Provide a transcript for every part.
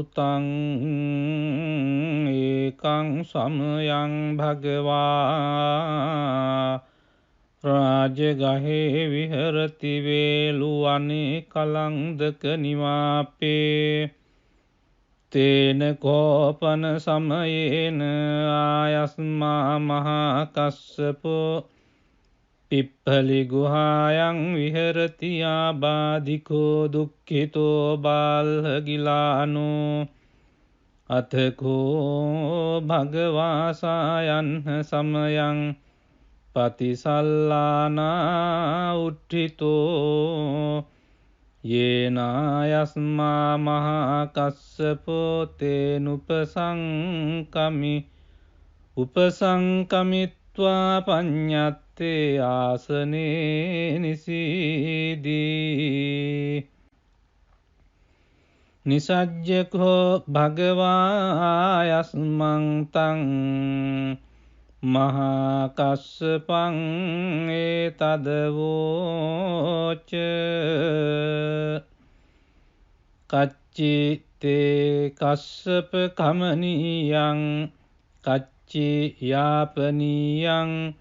භූතං ඒකං සමයං භගවා රාජගහේ විහරති වේලුවනේ කලන්දක නිවාපේ තේන කෝපන සමයේන ආයස්මා මහා කස්සපෝ පිප්පලි ගුහායන් විහරති ආබාධිකෝ දුක්ඛිතෝ බාල්හගිලානෝ අතකෝ භගවාසායන් සමයං පතිසල්ලානා උට්ඨිතෝ යේනායස්මා මහා කස්සපෝ තේනුපසංකමි උපසංකමිත්වා පඤ්ඤත්තේ ආසනේ නිසීදී නිසජ්ජකෝ භගවායස්මං තං මහා කස්සපං ඒතදවෝච කච්චි තේ කස්සප කමනියං කච්චි යාපනියං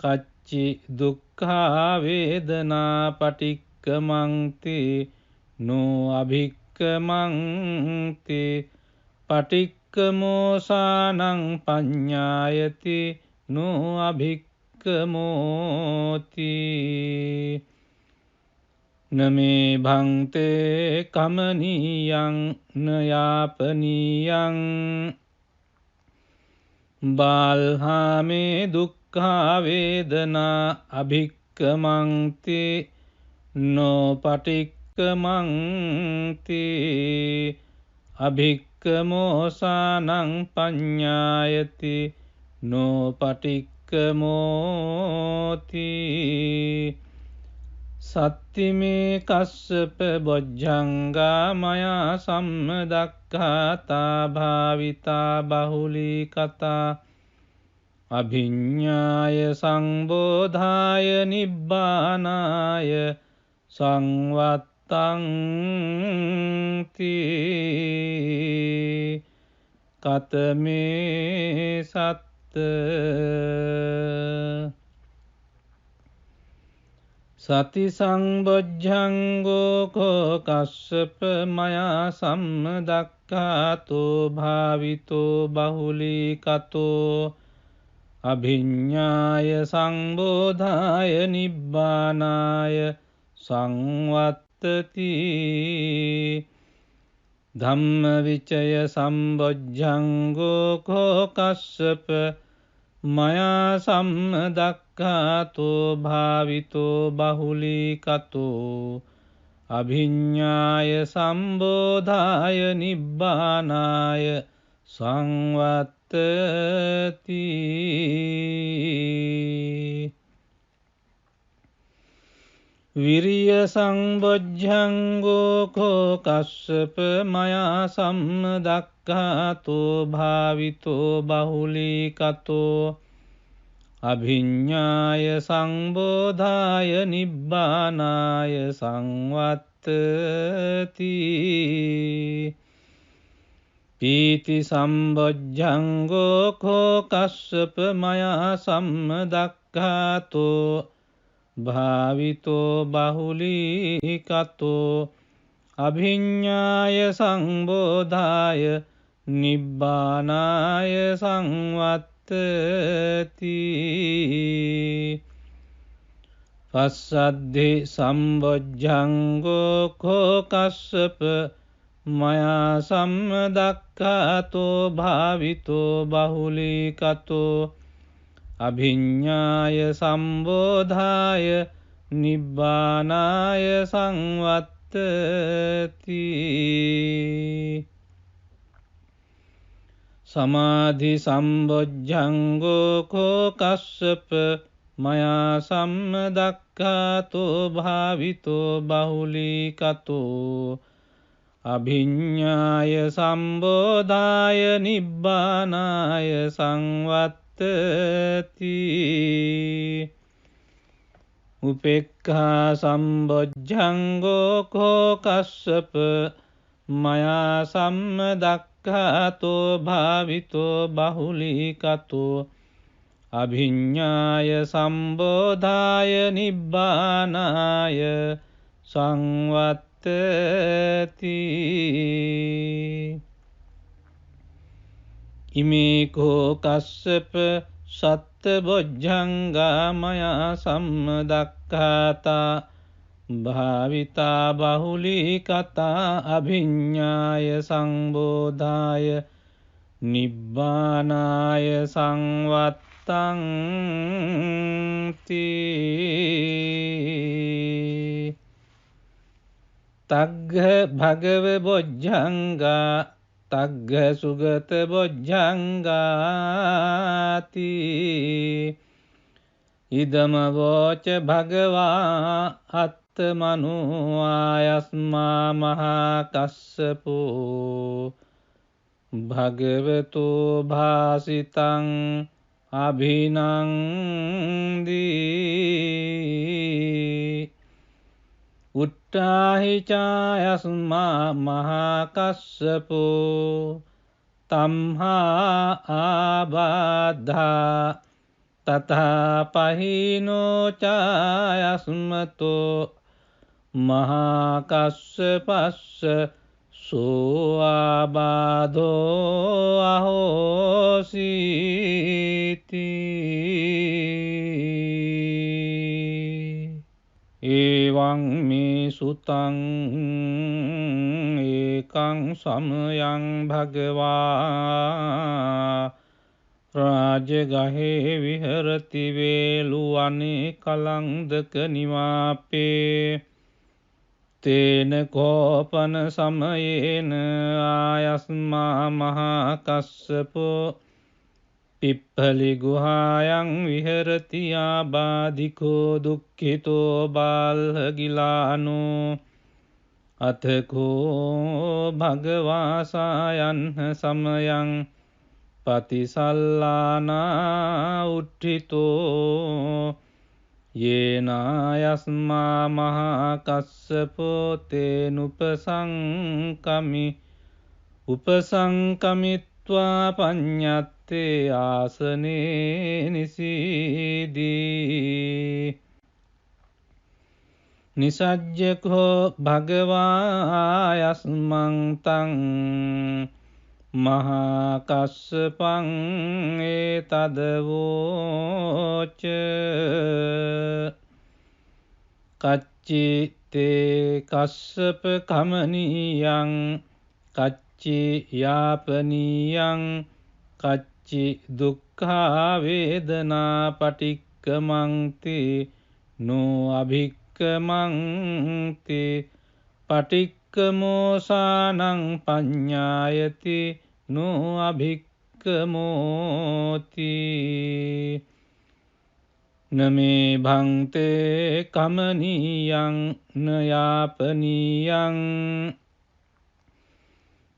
කච්චි දුක්ඛා වේදනා පටික්කමන්ති නෝ අභික්කමන්ති පටික්කමෝසානං පඤ්ඤායති නෝ අභික්කමෝති නමේ භන්තේ කමනියං නයාපනියං බාල්හාමේ දුක්ඛා වේදනා අභික්කමන්ති නෝ පටික්කමන්ති අභික්කමෝසානං පඤ්ඤායති නෝ පටික්කමෝති සත්තිමේ කස්සප බොජ්ජංගා මයා සම්මදක්ඛාතා භාවිතා බහුලී කතා අභිඤ්ඤාය සංබෝධාය නිබ්බානාය සංවත්තං තී කතමේ සත්ත සති සංබොජ්ජංගෝ කෝ කස්සප මයා සම්මදක්ඛාතෝ භාවිතෝ බහුලී කතෝ අභිඤ්ඤාය සංබෝධාය නිබ්බානාය සංවත්තති ධම්මවිචය සම්බොජ්ජංගෝ කෝ කස්සප මයා සම්මදක්ඛාතෝ භාවිතෝ බහුලී කතෝ අභිඤ්ඤාය සම්බෝධාය නිබ්බානාය සංවත්තති විරිය සංබොජ්ජංගෝ කෝ කස්සප මයා සම්මදක්ඛාතෝ භාවිතෝ බහුලී කතෝ අභිඤ්ඤාය සංබෝධාය නිබ්බානාය සංවත්තති පීති සම්බොජ්ජංගෝ කෝ කස්සප මයා සම්මදක්ඛාතෝ භාවිතෝ බහුලී කතෝ අභිඤ්ඤාය සංබෝධාය නිබ්බානාය සංවත්තති පස්සද්ධි සම්බොජ්ජංගෝ කෝ කස්සප මයා සම්මදක්ඛාතෝ භාවිතෝ බහුලී කතෝ අභිඤ්ඤාය සම්බෝධාය නිබ්බානාය සංවත්තති සමාධි සම්බොජ්ජංගෝ කෝ කස්සප මයා සම්මදක්ඛාතෝ භාවිතෝ බහුලී කතෝ අභිඤ්ඤාය සම්බෝධාය නිබ්බානාය සංවත්තති උපේක්ඛා සම්බොජ්ජංගෝ කෝ කස්සප මයා සම්මදක්ඛාතෝ භාවිතෝ බහුලීකතෝ අභිඤ්ඤාය සම්බෝධාය නිබ්බානාය සංවත්තති ඉමේකෝ කස්සප සත්ත බොජ්ජංගා මයා සම්මදක්ඛාතා භාවිතා බහුලී කතා අභිඤ්ඤාය සංබෝධාය නිබ්බානාය සංවත්තං තී තග්ග භගව බොජ්ජංගා තග්ග සුගත බොජ්ජංගාති ඉදම වෝච භගවා අත්තමනු ආයස්මා මහා කස්සපෝ භගවතු භාසිතං අභිනන්දී උට්ටාහි චායස්මා මහා කස්සපෝ තම්හා ආබාධා තථා පහිනෝ චායස්මතෝ මහා කස්සපස්ස සෝ ආබාධෝ අහෝසීති එවං මේ සුතං ඒකං සමයං භගවා රාජගහේ විහරති වේලුවනේ කලංදක නිවාපේ තේන කෝපන සමයේන ආයස්මා මහා කස්සපෝ පිප්පලි ගුහායන් විහරති ආබාධිකෝ දුක්ඛිතෝ බාල්හගිලානෝ අතකෝ භගවාසායන් සමයං පතිසල්ලානා උට්ඨිතෝ යේනායස්මා මහා කස්සපෝ තේනුපසංකමි උපසංකමිත්වා පඤ්ඤත්තේ ආසනේ නිසීදී නිසජ්ජකෝ භගවායස්මං තං මහා කස්සපං ඒතදවෝච කච්චි තේ කස්සප කමනීයං කච්චි යාපනීයං කච්චි දුක්ඛා වේදනා පටික්කමන්ති නෝ අභික්කමන්ති පටික්කමෝසානං පඤ්ඤායති නෝ අභික්කමෝති නමේ භන්තේ කමනීයං නයාපනීයං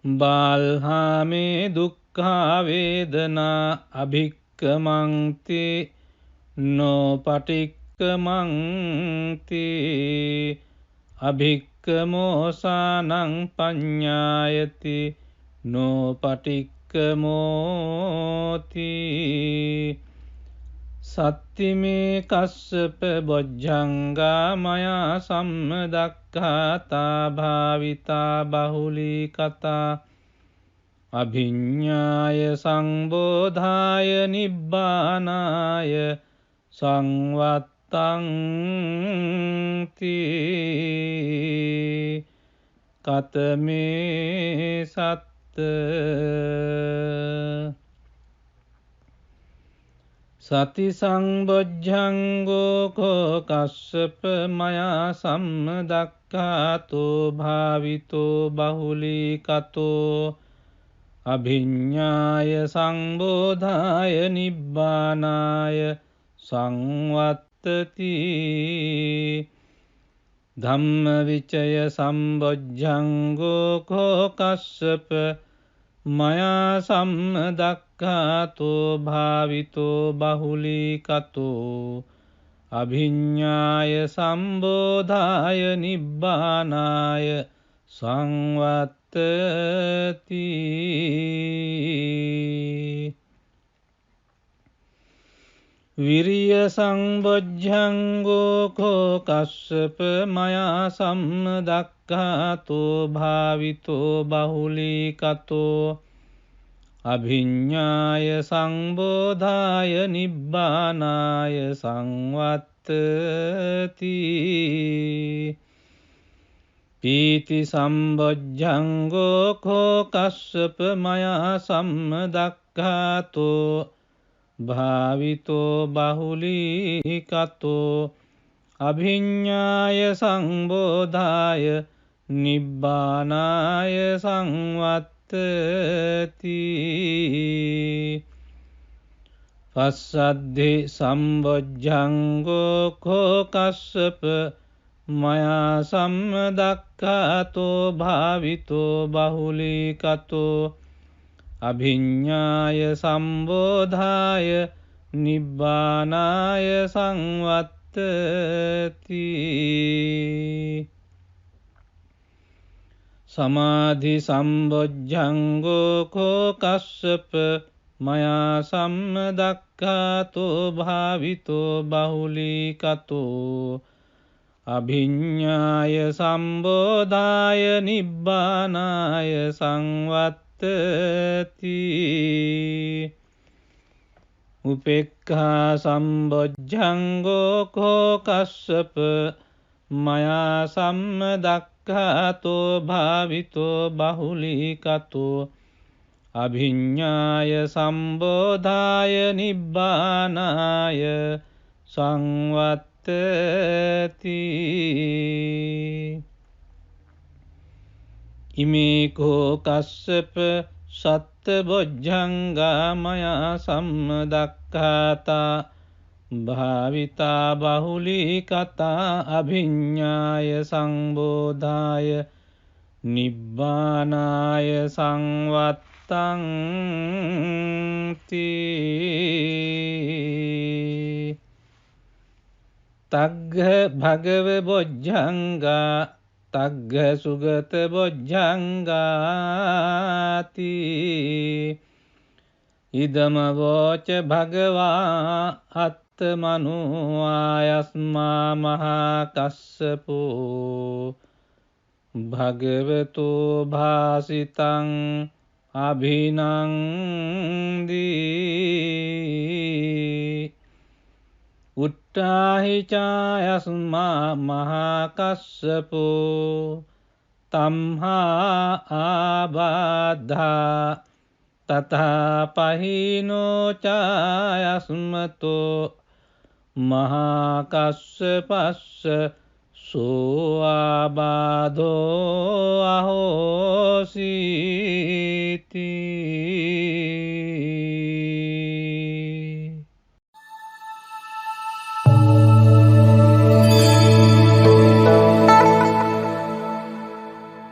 බාල්හාමේ දුක්ඛා වේදනා අභික්කමන්ති නෝ පටික්කමන්ති අභික්කමෝසානං පඤ්ඤායති නෝ පටික්කමෝති සත්තිමේ කස්සප බොජ්ජංගා මයා සම්මදක්ඛාතා භාවිතා බහුලී කතා අභිඤ්ඤාය සංබෝධාය නිබ්බානාය සංවත්තං තී කතමේ සත්ත සති සංබොජ්ජංගෝ කෝ කස්සප මයා සම්මදක්ඛාතෝ භාවිතෝ බහුලී කතෝ අභිඤ්ඤාය සංබෝධාය නිබ්බානාය සංවත්තති ධම්මවිචය සම්බොජ්ජංගෝ කෝ කස්සප මයා සම්මදක්ඛාතෝ භාවිතෝ බහුලී කතෝ අභිඤ්ඤාය සම්බෝධාය නිබ්බානාය සංවත්තති විරිය සංබොජ්ජංගෝ කෝ කස්සප මයා සම්මදක්ඛාතෝ භාවිතෝ බහුලීකතෝ අභිඤ්ඤාය සංබෝධාය නිබ්බානාය සංවත්තති පීති සම්බොජ්ජංගෝ කෝ කස්සප මයා සම්මදක්ඛාතෝ භාවිතෝ බහුලීකතෝ අභිඤ්ඤාය සංබෝධාය නිබ්බානාය සංවත්තති පස්සද්ධි සම්බොජ්ජංගෝ කෝ කස්සප මයා සම්මදක්ඛාතෝ භාවිතෝ බහුලීකතෝ අභිඤ්ඤාය සම්බෝධාය නිබ්බානාය සංවත්තති සමාධි සම්බොජ්ජංගෝ කෝ කස්සප මයා සම්මදක්ඛාතෝ භාවිතෝ බහුලීකතෝ අභිඤ්ඤාය සම්බෝධාය නිබ්බානාය සංවත්තති උපේක්ඛා සම්බොජ්ජංගෝ කෝ කස්සප මයා සම්මදක්ඛාතෝ භාවිතෝ බහුලීකතෝ අභිඤ්ඤාය සම්බෝධාය නිබ්බානාය සංවත්තති ඉමේ කෝ කස්සප සත්ත බොජ්ජංගා මයා සම්මදක්ඛාතා භාවිතා බහුලීකතා අභිඤ්ඤාය සංබෝධාය නිබ්බානාය සංවත්තං තග්ග භගව බොජ්ජංගා තග්ග සුගත බොජ්ජංගාති ඉදම වෝච භගවා අත්තමනෝ ආයස්මා මහා කස්සපෝ භගවතෝ භාසිතං අභිනන්දී උට්ඨාහි චායස්මා මහා කස්සපෝ තම්හා ආබාධා තථා පහිනෝ චායස්මතෝ මහා කස්සපස්ස සෝ ආබාධෝ අහෝසීති. 3.